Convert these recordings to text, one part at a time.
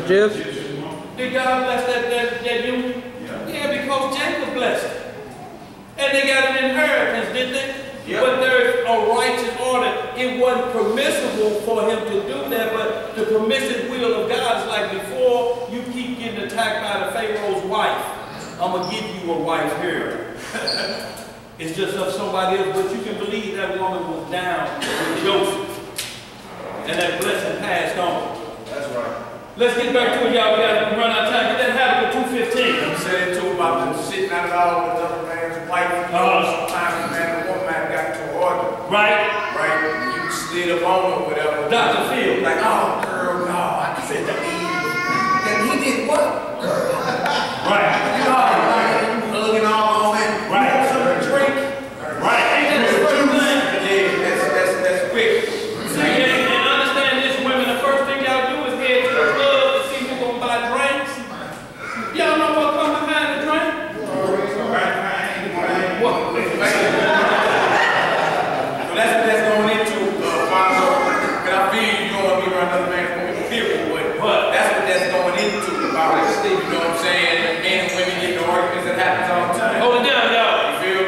relationships. Did God bless that union? Yeah, because Jacob blessed it. And they got an inheritance, didn't they? Yep. But there's a righteous order. It wasn't permissible for him to do that, but the permissive will of God is like before you keep getting attacked by the Pharaoh's wife, I'm going to give you a wife here. It's just of somebody else, but you can believe that woman was down with Joseph. And that blessing passed on. That's right. Let's get back to it, y'all. We got to run out of time. Get that Habakkuk 2:15. I'm saying too about them sitting out all with other man's wife. Sometimes man, the woman got to order. Right. Right. You slid up on or whatever. Dr. Phil. Like, oh girl, no. I said that he did what? Right. You know, hugging all on it. Right. You want something to drink? Right. Ain't that the first thing? Yeah, that's quick. See, and understand this, women, the first thing y'all do is head to the club to see who's going to buy drinks. Y'all know what comes behind the drink? What? So that's what that's going into, Fonzo. But I feel you don't want to be around another man for me, period. But that's what that's going into about this thing, you know what I'm saying? Men and women get in arguments, that happens all the time. Hold it down, y'all. You feel?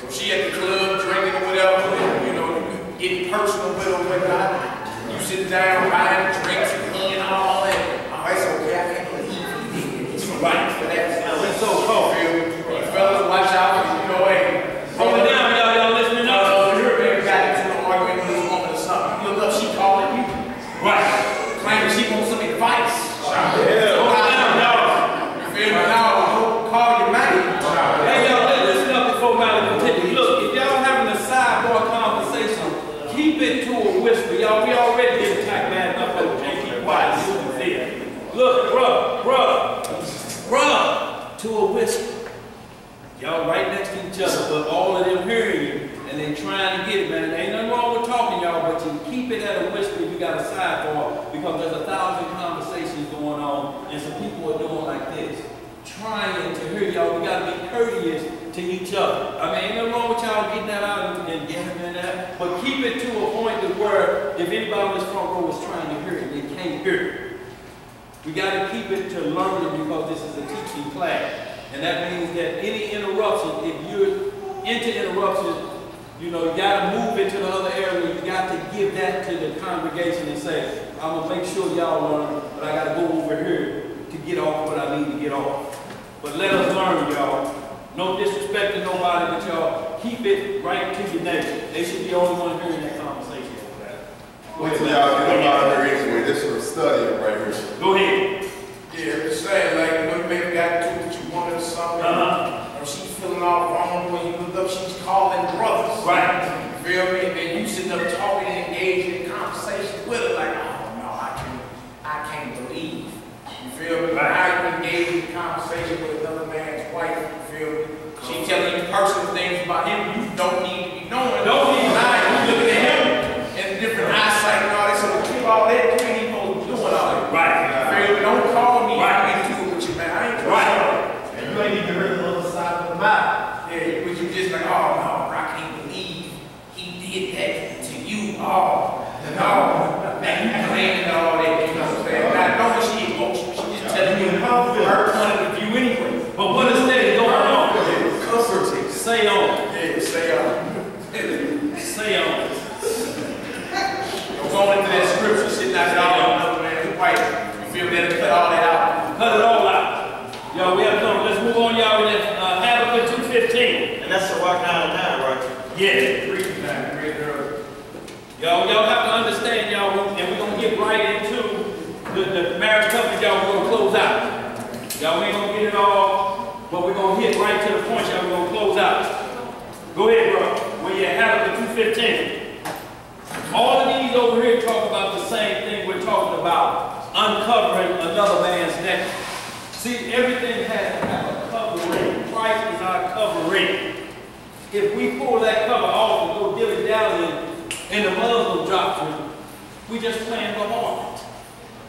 So she at the club drinking or whatever, you know, getting personal with her, whatnot. You sit down, buying drinks and eating all that. Oh, it's okay, I can't believe you did it. It's right for that. It's so cold. You fellas, watch out, you know, hey. Hold it down, y'all listening up. Your man got into an argument with his woman or something. You look up, she calling you. Right. Claiming she wants some advice. Hold it down, y'all. You feel me? Now, call your man. Hey, y'all, listen up before Mally continue. Look, if y'all having a sidebar conversation, keep it to a whisper. Y'all, we already get attacked bad enough, but can't keep quiet. Look, bruh, to a whisper. Y'all right next to each other, but all of them hearing you, and they trying to get it, man. There ain't nothing wrong with talking, y'all, but you keep it at a whisper if you got a sidebar, because there's 1,000 conversations going on, and some people are doing like this, trying to hear y'all. We got to be courteous to each other. I mean, ain't nothing wrong with y'all getting that out and getting in that, but keep it to a point to where if anybody on this front row is trying to hear it, they can't hear it. We got to keep it to learning, because this is a teaching class. And that means that any interruption, if you're into interruptions, you know, you got to move into the other area. You got to give that to the congregation and say, I'm going to make sure y'all learn, but I got to go over here to get off what I need to get off. But let us learn, y'all. No disrespect to nobody, but y'all keep it right to your neighbor. They should be the only one hearing that conversation. Wait till y'all get them out of here anyway. This is a study right here. Go ahead. Yeah, just saying, like, you know, you maybe got to do what you wanted or something. Or she's feeling all wrong when you look up, she's calling brothers. Right. You feel me? And then you sitting up talking and engaging in conversation with her, like, oh no, I can't believe. You feel me? Right. Now you engage in conversation with another man's wife, you feel me? She telling you personal things about him you don't need to be knowing. Don't need to know. You looking at him in different eyesight and all that, so keep all that, you ain't even doing all that. Right. You feel me? Don't call me. Right. I ain't do it with you, man. I ain't Right. And you ain't even heard the other side of the mouth. Yeah, but you just like, oh no, I can't believe he did that to you. Oh, no. Now you claiming all that, you know what I'm saying? Not knowing she emotional, she just telling you her point of view anyway. But what is that going on? Comforting. Say on. Yeah, say on. Say on. Don't go into that scripture, sitting out there all another man's wife. You feel better, cut all that out. Cut it all out. Y'all, we have to let's move on, y'all, with Habakkuk 2:15. And that's the walk down the line, right? Yeah. Y'all have to understand, y'all, and we're going to get right into the marriage covenant, y'all. We're going to close out. Y'all, we ain't going to get it all, but we're going to hit right to the point, y'all. We're going to close out. Go ahead, bro. Where you at Habakkuk 2:15. All of these over here talk about the same thing we're talking about, uncovering another man's neck. See, everything has to have a covering. Christ is our covering. If we pull that cover off and go dilly-dally in the Muslim doctrine, we just playing the harlot.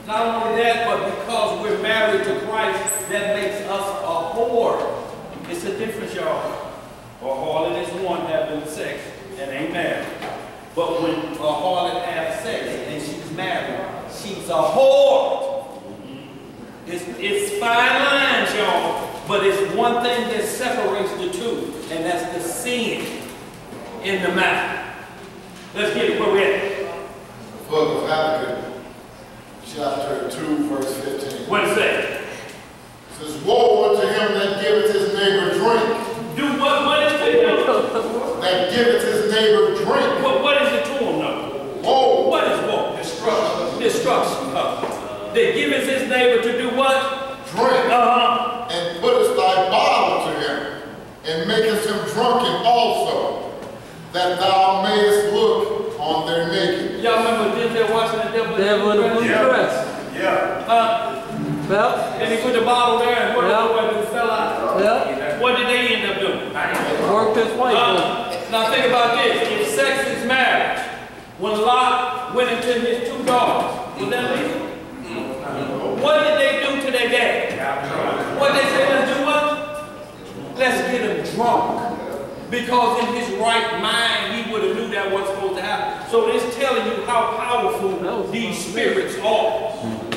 Not only that, but because we're married to Christ, that makes us a whore. It's a difference, y'all. A harlot is one having sex and ain't married. But when a harlot has sex and she's married, she's a whore. it's one thing that separates the two, and that's the sin in the matter. Let's get it where we're at. Book of Habakkuk, chapter 2, verse 15. What does it say? It says, woe unto him that giveth his neighbor drink. Do what is to him? That giveth his neighbor drink. What is it to him, though? Woe. What is woe? Destruction. Destruction. That giveth his neighbor to do what? Drink. And puttest thy bottle to him, and makest him drunken also, that thou mayest look on their naked. Y'all remember Denzel watching the devil in the blue dress? Yeah. Yep. And he put the bottle there, and what it fell out. Yep. What did they end up doing? Worked his way. Now think about this. If sex is marriage, when Lot went into his 2 daughters, was that legal? What did they do to their dad? What they say, let's do what? Let's get him drunk. Because in his right mind, he would have knew that wasn't supposed to happen. So it's telling you how powerful these spirits are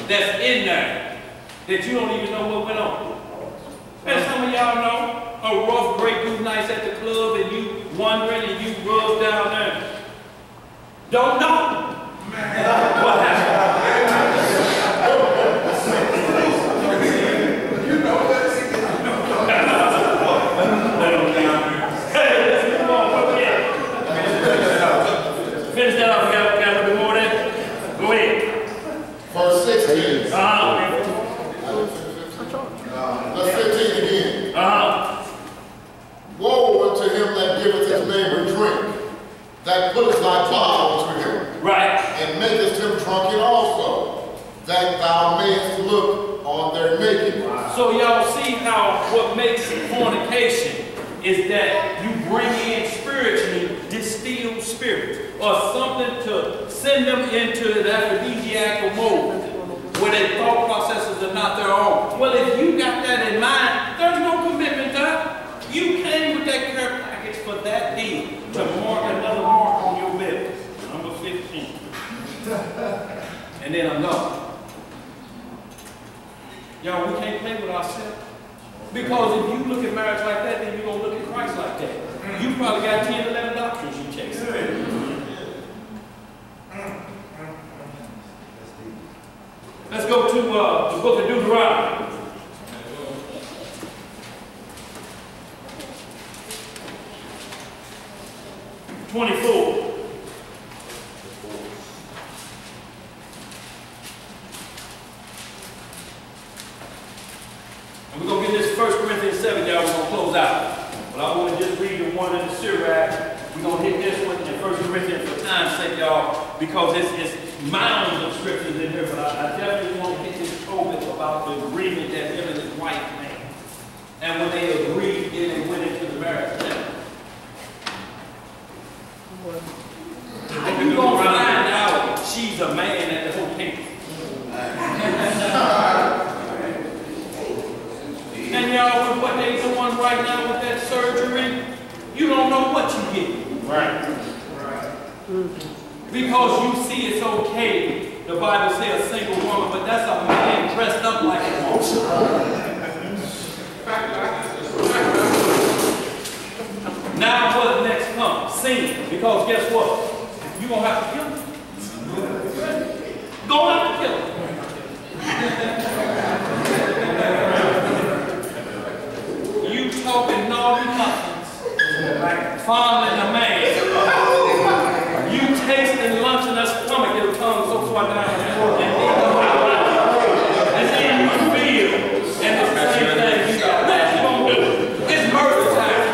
that's in there, that you don't even know what went on. And some of y'all know a rough, great good nights at the club, and you wondering and you rub down there. Don't know. What happened? Finish that off. We got a little bit more there. Go ahead. Verse 16. Verse 15 again. Woe unto him that giveth his neighbor drink, that puttest thy bottle to him, Right. and makest him drunken also, that thou mayest look on their naked. So y'all see how what makes fornication is that you bring in spiritually distilled spirits, or something to send them into the aphrodisiacal mode, where their thought processes are not their own. Well, if you got that in mind, there's no commitment there. You came with that care package for that deal to mark another mark on your bill. Number 15. And then I'm gone. Y'all, we can't play with ourselves. Because if you look at marriage like that, then you're going to look at Christ like that. You probably got 10, 11 doctrines you chase. Let's go to the book of Deuteronomy. '24. And we're going to get this 1 Corinthians 7, y'all. We're going to close out. But I want to just read the one in the Sirach. We're going to hit this one in 1 Corinthians for time's sake, y'all, because it's mounds of scriptures in here. But I definitely want to hit this Tobit about the agreement that him and his wife made. And when they agreed, then they went into the marriage. How you going to find out she's a man at the hotel? And y'all, with what they doing right now with that surgery, you don't know what you get. Right. Because you see it's okay, the Bible says a single woman, but that's a man dressed up like a woman. Now what next comes? Sin. Because guess what? You're going to have to kill him. Going to have to kill him. You talking naughty nothings. Fondling a man. You tasting lunch in that stomach, your tongue so far down. And then you feel, and it's the same thing you got. What you going to do? It's murder time.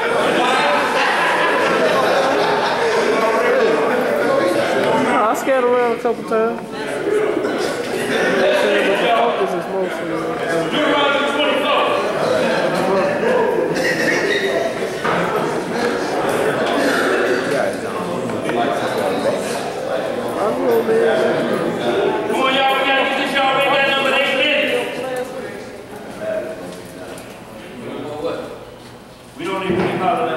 I scared around a couple times. Focus is mostly. Deuteronomy 24. Come on, y'all, we gotta get this, y'all. We got number 8 minutes. We don't even keep out of that.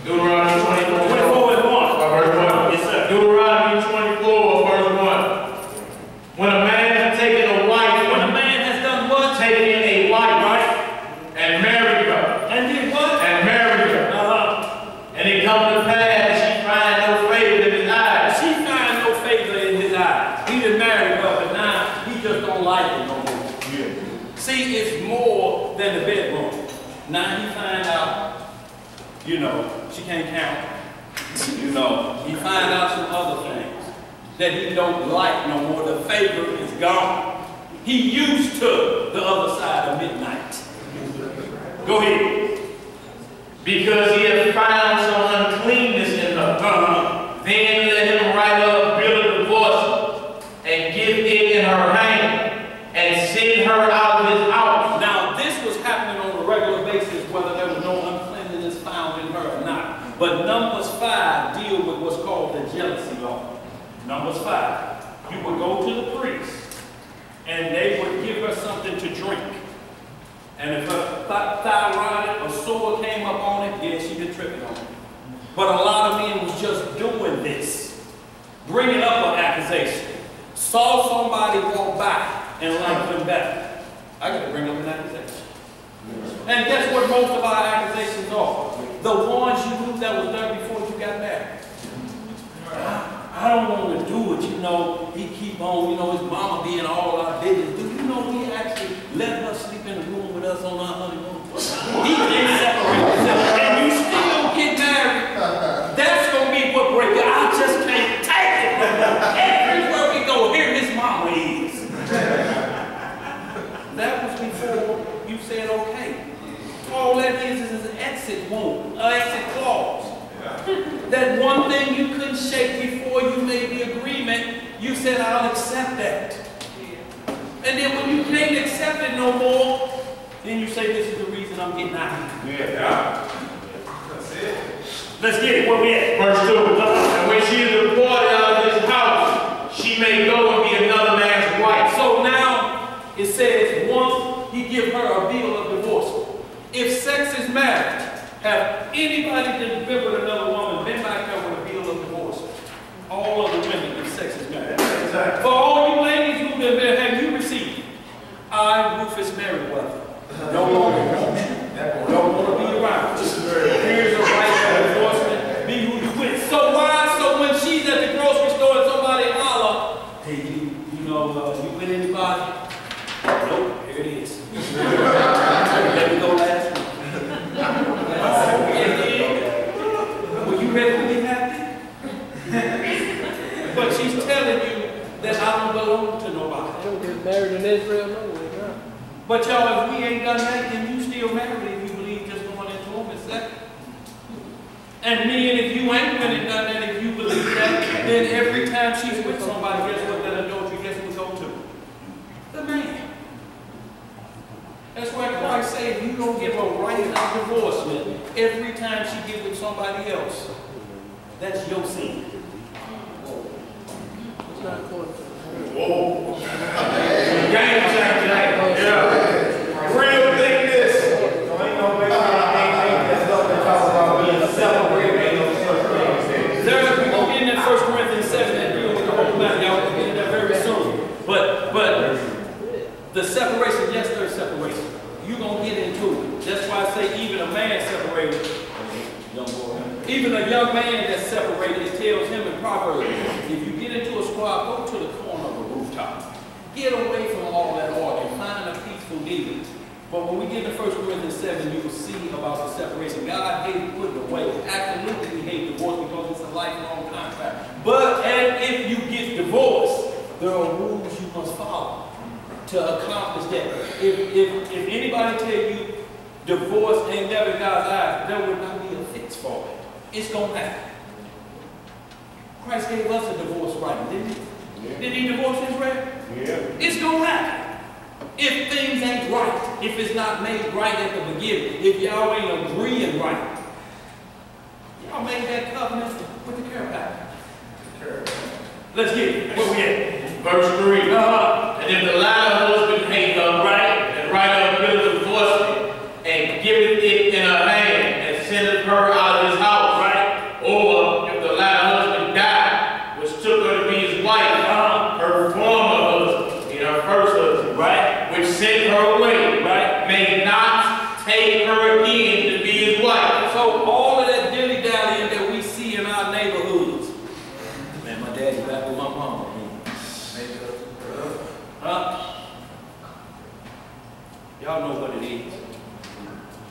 Deuteronomy 24 is 1. Verse 1. Yes, sir. Deuteronomy 24, verse 1. When a man has taken a wife, When a man has done what? taken is more than the bedroom. Now he find out, you know, she can't count. You know, he find out some other things that he don't like no more. The favor is gone. He used to the other side of midnight. Go ahead. Because he had found some uncleanness in her. Then let him write up a bill of divorce and give it in her hand and send her out of his house. Now, this was happening on a regular basis, whether there was no uncleanliness found in her or not. But Numbers 5 deal with what's called the jealousy law. Numbers 5. You would go to the priest, and they would give her something to drink. And if her thyroid or sore came up on it, yeah, she'd been tripping on it. But a lot of men was just doing this, bringing up an accusation. Saw somebody walk by and liked them better. I got to bring up an accusation. And guess what most of our accusations are? The ones you knew that was there before you got married. I don't want to do it, you know. He keep on, you know, his mama being all our business. Do you know he actually let her sleep in the room with us on our honeymoon? He didn't separate himself, and you still get married. That's going to be what breaks it. I just can't take it. Everywhere we go, here his mama is. That was before you said okay. All that is an exit wound, an exit clause. That one thing you couldn't shake before you made the agreement, you said, I'll accept that. And then when you can't accept it no more, then you say, this is the reason I'm getting out. Yeah. That's it. Let's get it. Where we at? Verse 2. And when she is deported out of his house, she may go and be another man's wife. So now it says, one, he give her a bill of divorce. If sex is marriage, have anybody that's been with another woman been back there with a bill of divorce? All of the women, if sex is marriage. Exactly. For all you ladies who've been there, have you received? I, Rufus Merriweather, no longer want you. Don't want to be around. Here's a right of divorcement. Be who you with. So why? So when she's at the grocery store and somebody holler, hey, you know, you with anybody? Nope, here it is. Let me go last week. Were you ready to be happy? But she's telling you that I don't belong to nobody. They don't get married in Israel, no way, no. But y'all, if we ain't done that, then you still married if you believe just going into them is that. And men, if you ain't went and done that, if you believe that, then every time she's with somebody, guess what that adultery, guess who go to? The man. That's why Christ said, if you don't give a right of divorcement every time she get with somebody else, that's your sin. It's not according to Whoa. Game changer. Yeah. Real thing this. Ain't no way that's up to talk about being separated. We're going to get in that 1 Corinthians 7 and deal with the whole matter. Y'all will get in there very soon. But the separation, yes, there's separation. You're going to get into it. That's why I say even a man separated. Even a young man that's separated, it tells him in Proverbs, if you get into a squad, go to the corner of a rooftop. Get away from all that arguing. Find a peaceful deal. But when we get to 1 Corinthians 7, you will see about the separation. God hates putting away. Absolutely, we hate divorce because it's a lifelong contract. But if you get divorced, there are rules you must follow to accomplish that. If anybody tell you divorce ain't never God's eyes, there would not be a fix for it. It's going to happen. Christ gave us a divorce right, didn't he? Yeah. Did he divorce Israel? Yeah. It's going to happen. If things ain't right, if it's not made right at the beginning, if y'all ain't agreeing right, y'all made that covenant with the care package. Let's get it. Where we at? Verse 3. And if the latter husband hate her, right, and write her a bill of divorcement, and giveth it in her hand, and sendeth her out of his house, right? Or if the latter husband died, which took her to be his wife, her former husband, and her first husband, right, which sent her away, right, may not take her again to be his wife. So all of that dilly-dallying that we see in our neighborhoods. Man, my daddy back with my mama. Y'all know what it is.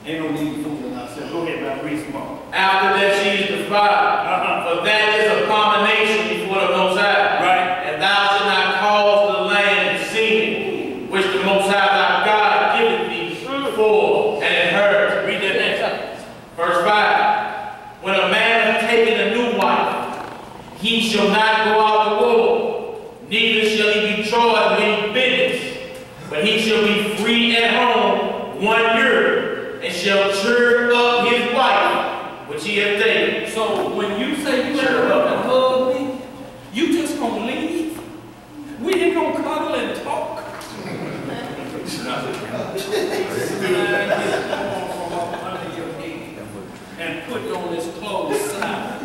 Ain't no need fooling ourselves. Go ahead, man. Read some more. After that she is defiled. For that is abomination before the Most High. Right. And thou shalt not cause the land to sing, which the Most High thy God giveth thee for an inheritance. Read that next. Verse 5. When a man hath taken a new wife, he shall not go out the womb, neither shall he be charged with any business, but he shall be free at home 1 year, and shall cheer up his wife, which he hath taken. So when you say you ain't up and hug me, you just gonna leave? We ain't gonna cuddle and talk? And put on this clothes side.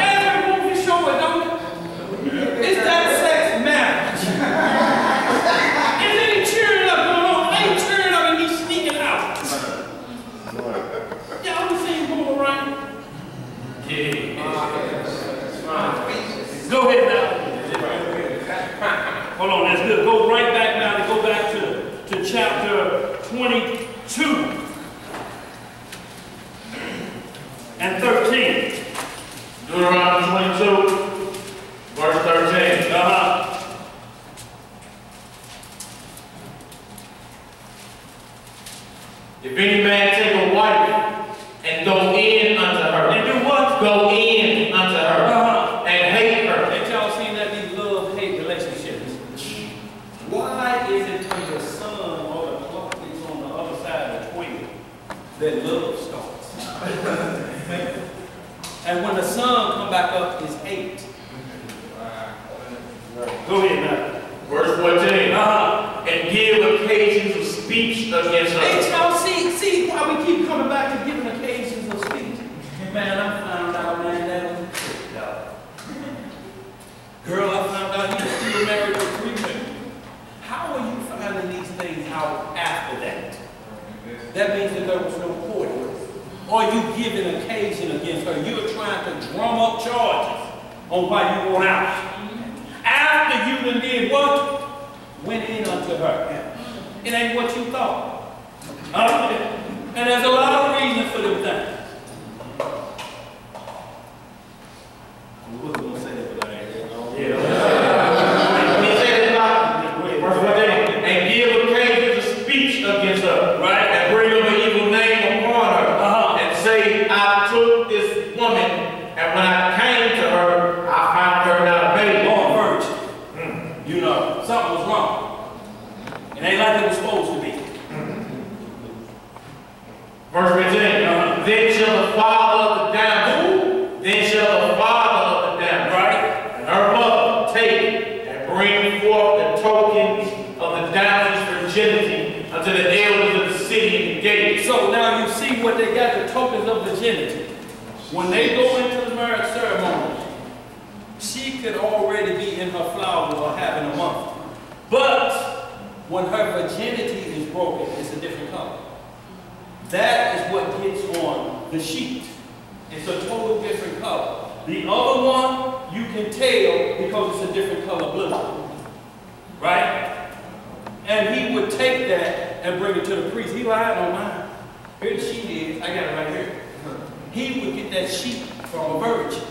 Every movie show it, don't it? It's that sex marriage. Is any cheering up going on? Ain't cheering up and he's sneaking out. Y'all ever seen him go around? Go ahead now. Hold on, that's good. Go right back now to go back to chapter 22 and 13. Deuteronomy 22, verse 13. If any man take a wife and go in unto her, And do what? go in unto her, and hate her. Ain't y'all seen that these love-hate relationships? Why is it when the sun or the clock is on the other side of the equator that love starts? And when the sun come back up, it's hate. Go ahead now. Verse 14. And give occasions of speech against Ain't her. y'all see why we keep coming back to giving occasions of speech? Man, I found out, man, that was a trick, dog. Girl, I found out he was still married to 3 women. How are you finding these things out after that? That means that there was no courting. Or you give an occasion against her. You're trying to drum up charges on why you want out. After you done did what? Went in unto her. It ain't what you thought. And there's a lot of reasons for them things. We wasn't going to say that, but I ain't going to. He said verse 14. And give occasions of speech against her, Right? and bring up an evil name upon her, and say, I took this woman, and when I came to her, I found her not a baby. Born virgin. You know, something was wrong. It ain't like it was supposed to be. Verse 15. Then shall the father of the damsel, Right? and her mother take and bring forth the tokens of the damsel's virginity unto the elders of the city and the gate. So now you see what they got, the tokens of virginity. When they go into the marriage ceremony, she could already be in her flowers or having a month. But when her virginity is broken, it's a different color. That is what gets on the sheet. It's a total different color. The other one, you can tell because it's a different color blue. Right? And he would take that and bring it to the priest. He lied on mine. Here the sheet is. I got it right here. He would get that sheet from a virgin,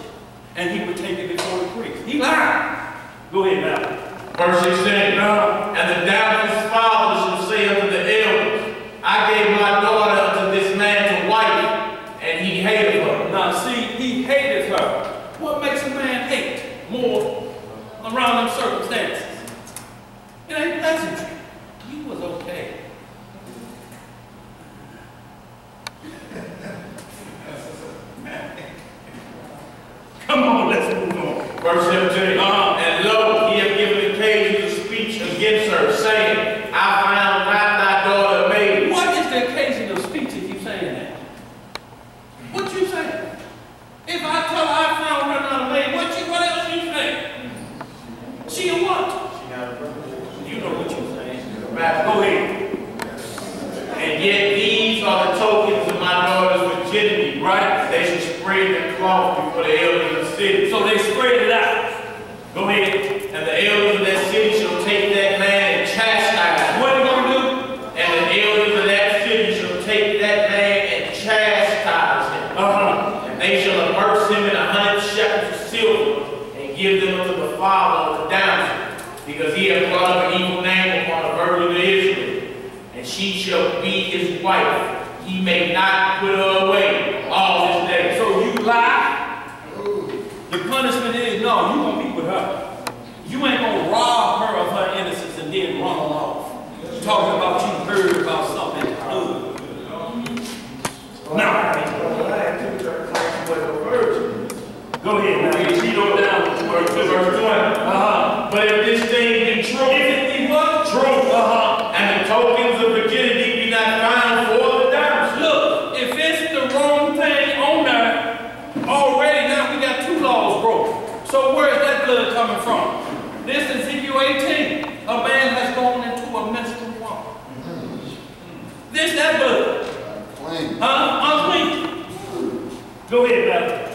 and he would take it before the priest. He lied. Go ahead now. Verse 16. And the damsel's father shall say unto the elders, I gave my daughter unto this man to wife, and he hated her. Now see, he hated her. What makes a man hate more around them circumstances? It ain't pleasantry. You was okay. Come on, let's move on. Verse 17. And lo, he had given occasion to speech against her, saying, I found not thy daughter a maid. What is the occasion of speech if you saying that? What you say? If I tell her I found her not a maid, what else you say? She a what? You know what you saying. Go ahead. And yet these are the tokens of my daughter's virginity, right? They should spread the cloth before the elders of the city. So they spread it out. Go ahead. And the elders hath brought up an evil name upon the virgin of Israel, and she shall be his wife. He may not put her away all this day. So you lie. The punishment is no, you gonna be with her. You ain't gonna rob her of her innocence and then run her off. Talking about you heard about something at the club. Now, go ahead now. Read on down to verse 20. But if this thing be true, If it be what? true, and the tokens of virginity be not found for the damsel. Look, if it's the wrong thing on there, already now we got 2 laws broken. So where is that blood coming from? This is Ezekiel 18. A man has gone into a menstrual woman. This that blood. Clean. Unclean. Go ahead, brother.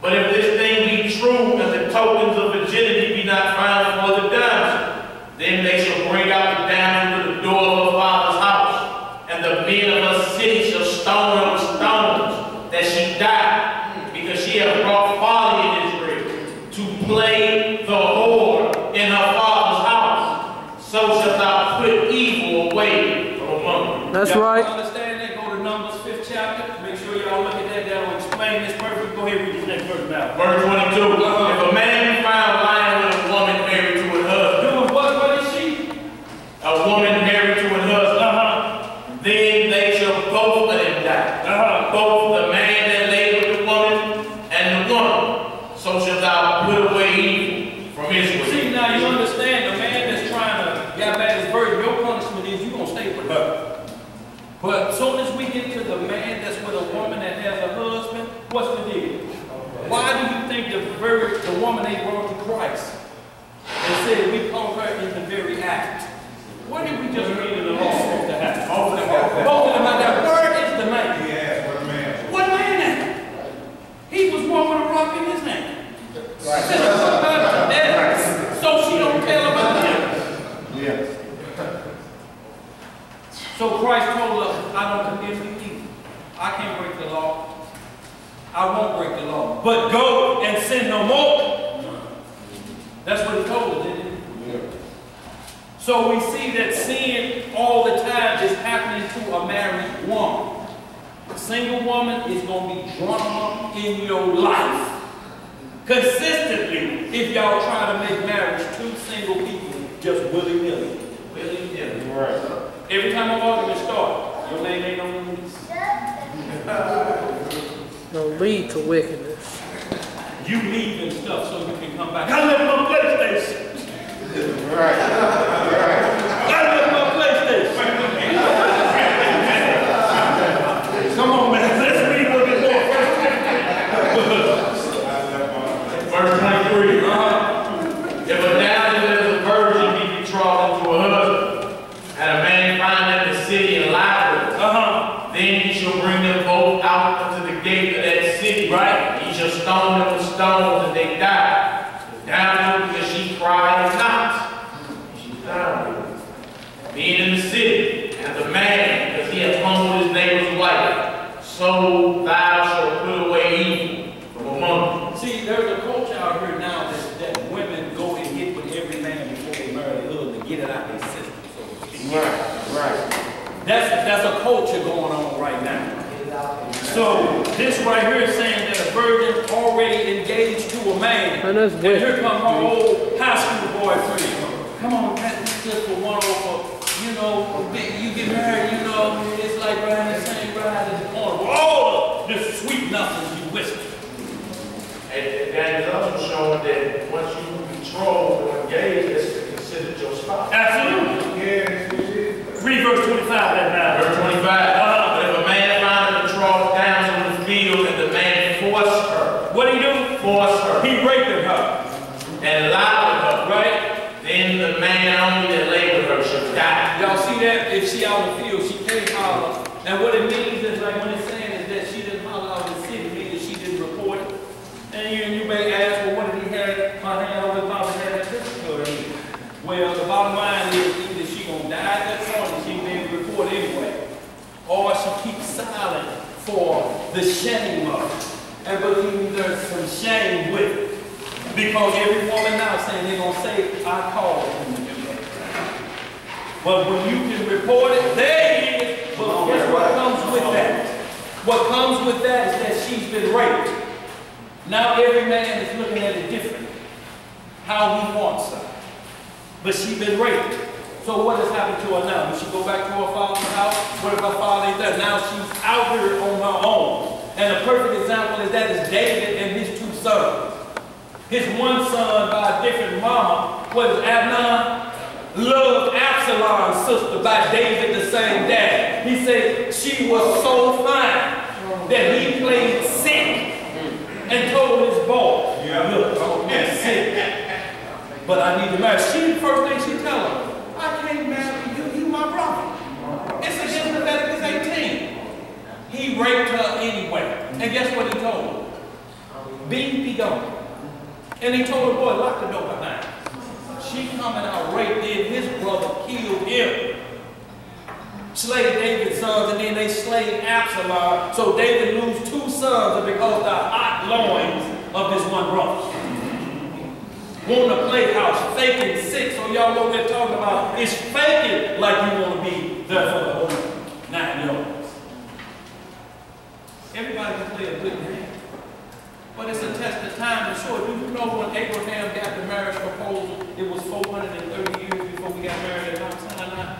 But if this thing be true, and the tokens of virginity be not found for the damsel, then they shall bring out the damsel to the door of her father's house, and the men of her city shall stone her with stones, that she die, because she hath brought folly in Israel, to play the whore in her father's house. So shalt thou put evil away from among them. That's Y'all right. understand that? Go to Numbers 5th chapter. Make sure y'all look at that. That'll explain this perfectly. Go ahead and read this next verse now. Verse 22. If a man be found lying with a woman married to a husband, Doing what is she? a woman married to a husband, then they shall both of them die. Both the man that lay with the woman and the woman. So shalt thou put away evil from Israel. See, now you understand the man that's trying to get back his virgin, your punishment is you're going to stay with her. But as soon as we get to the man that's with a woman that has a husband, what's the deal? Why do you think the woman they brought to Christ and said we call her in the very act? What did we just read in the law supposed to happen? Both of them are there. Where is the man? Yeah, what a man. What man that? He was one with a rock in his hand. So she don't tell about him. Yes. So Christ told us, I don't condemn you either. I can't break the law. I won't break the law. But go and sin no more. That's what he told us, didn't he? Yeah. So we see that sin all the time is happening to a married woman. A single woman is going to be drama in your life. Consistently, if y'all try to make marriage 2 single people just willy-nilly. Willy-nilly. Right. Every time an argument starts, your name ain't on the list. Don't lead to wickedness. You leave and stuff so you can come back. I left my PlayStation. Right. I left my PlayStation. Come on, man. Let's read a little bit more. Verse 23. If a damsel that is a virgin be betrothed to a husband, and a man find them in the city and lie with her, then he shall bring them both out unto the gate of that city. Right. He shall stone them with stones, and they die. The damsel, because she cried not. She's down. Being in the city, and the man, because he hath humbled his neighbor's wife, so thou shalt put away evil from among them. See, there's a culture out here now that women go and get with every man before they marry their husband to get it out their system, so to speak. Right. That's a culture going on right now. So this right here is saying that a virgin already engaged to a man. And that's And here wicked. come her old high school boyfriend. Come on, Pat, this just for one over, you know, you get married, you know, it's like riding the same ride as the corner. All this sweet nothings you whisper. And that is also showing that once you betrothed or engaged, it's considered your spouse. Absolutely. Yes, it is. Read verse 25 that now. Verse 25. But if a man find a betrothed damsel in the field, and the man force her, What did he do? force her, He raped her. and lie with her, Right? then the man only that lay with her shall die. Y'all see that? If she out in the field, she can't holler. And what it means is like when it's saying is that she didn't holler out in the city, meaning she didn't report it. And you may ask, well, what did he have my hand over his mouth and had that pistol in? Well, the bottom line is either she gonna die at that point and she didn't report anyway, or she keeps silent for the shame of it. And believe me, there's some shame with it. Because every woman now is saying they're going to say, I called him to do that. But when you can report it, there it is. But guess what comes with that? What comes with that is that she's been raped. Now every man is looking at it different. How he wants her. But she's been raped. So what has happened to her now? Does she go back to her father's house? What if her father ain't there? Now she's out here on her own. And a perfect example is that is David and his two sons. His one son by a different mama was Abner, loved Absalom's sister by David, the same dad. He said she was so fine that he played sick and told his boy, look, I'm sick, but I need to marry. She, the first thing she tell him, I can't marry you, you my brother. It's against Leviticus 18. He raped her anyway. And guess what he told her? Be gone. And he told the boy, lock the door behind. She coming out raped, then his brother killed him. Slayed David's sons, and then they slayed Absalom. So David lose two sons because of the hot loins of his one brother. Want to play house, faking sick. So y'all know what they're talking about. It's faking like you want to be there for the whole 9 years. Everybody can play a good game. But it's a test of time and sure. Do you know when Abraham got the marriage proposal, it was 430 years before we got married at Mount Sinai?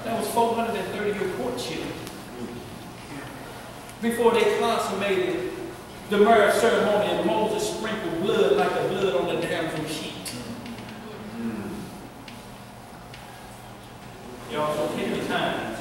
That was 430-year courtship. Before they consummated the marriage ceremony, and Moses sprinkled blood like the blood on the damsel sheet. Y'all, so take your time.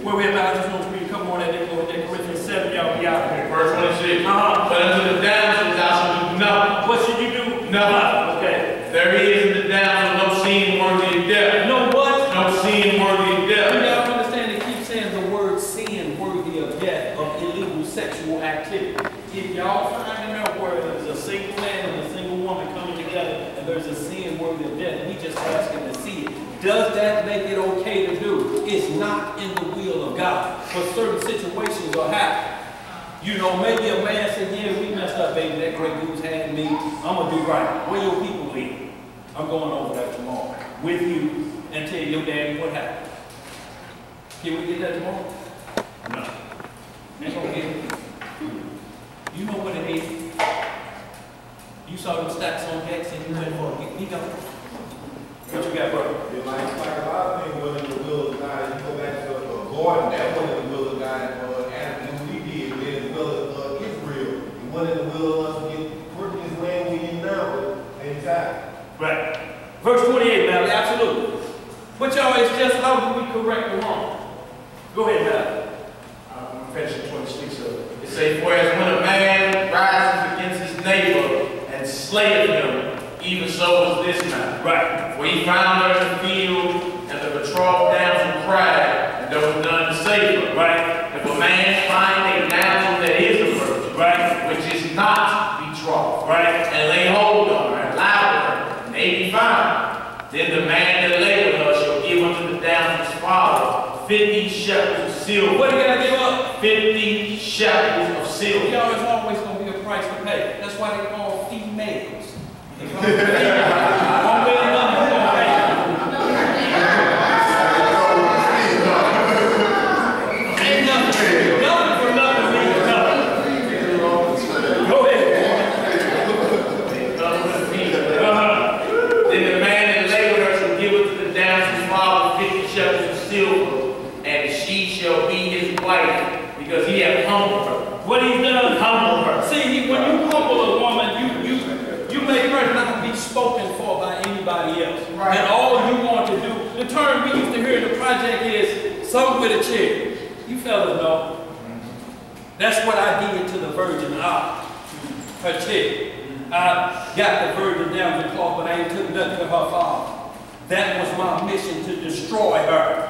Where we at? I just want to read a couple more that they go in Corinthians 7. Y'all be out here. Verse 26. But unto the damsel thou shalt do nothing. What should you do? Nothing. Okay. There is in the damsel no sin worthy of death. No what? No sin worthy of death. You gotta understand, they keep saying the word sin worthy of death, of illegal sexual activity. If y'all find in there where there's a single man and a single woman coming together and there's a sin worthy of death, we just asking to see it. Does that make it okay to do? It's not in the will of God. But certain situations will happen. You know, maybe a man said, yeah, we messed up, baby. That great dude's had me. I'm going to do right. Where your people live? I'm going over there tomorrow with you and tell your daddy what happened. Can we get that tomorrow? No. Ain't going to get it. You know what it is. You saw them stacks on decks and you went for it. He go. What you got, brother? Yeah, like a lot of things wasn't in the will of God. You go back to a garden, that wasn't in the will of God. Adam and we did, but in the will of Israel. It wasn't in the will of us to get working this land we in now, but ain't time. Right. Verse 28, Valley, absolutely. But y'all, it's just how do we correct the wrong? Go ahead, Valley. I'm finishing 26 of it. It says, whereas when a man rises against his neighbor and slayeth him, even so was this man. Right. For he found her in the field, and the betrothed damsel cried, and there was none to save her. Right. If a man find a damsel that is a virgin, Right. which is not betrothed, Right. and lay hold on her, and lie with her, and they be found, then the man that lay with her shall give unto the damsel's father 50 shekels of silver. What do you got to give up? 50 shekels of silver. Y'all, there's always going to be a price to pay. That's why they call females. They call them females. One way or another, you're going to pay. Ain't nothing. Nothing for nothing means nothing. Go ahead. Then the man that lay with her shall give it to the damsel's father 50 shekels of silver, and she shall be his wife, because he hath humbled her. What he's done, humble her. See, when you humble a woman, you make her not be spoken for by anybody else. Right. And all you want to do, the term we used to hear in the project is something with a chair. You fellas know. That's what I did to the virgin her chair. I got the virgin down the cloth, but I ain't took nothing to her father. That was my mission, to destroy her.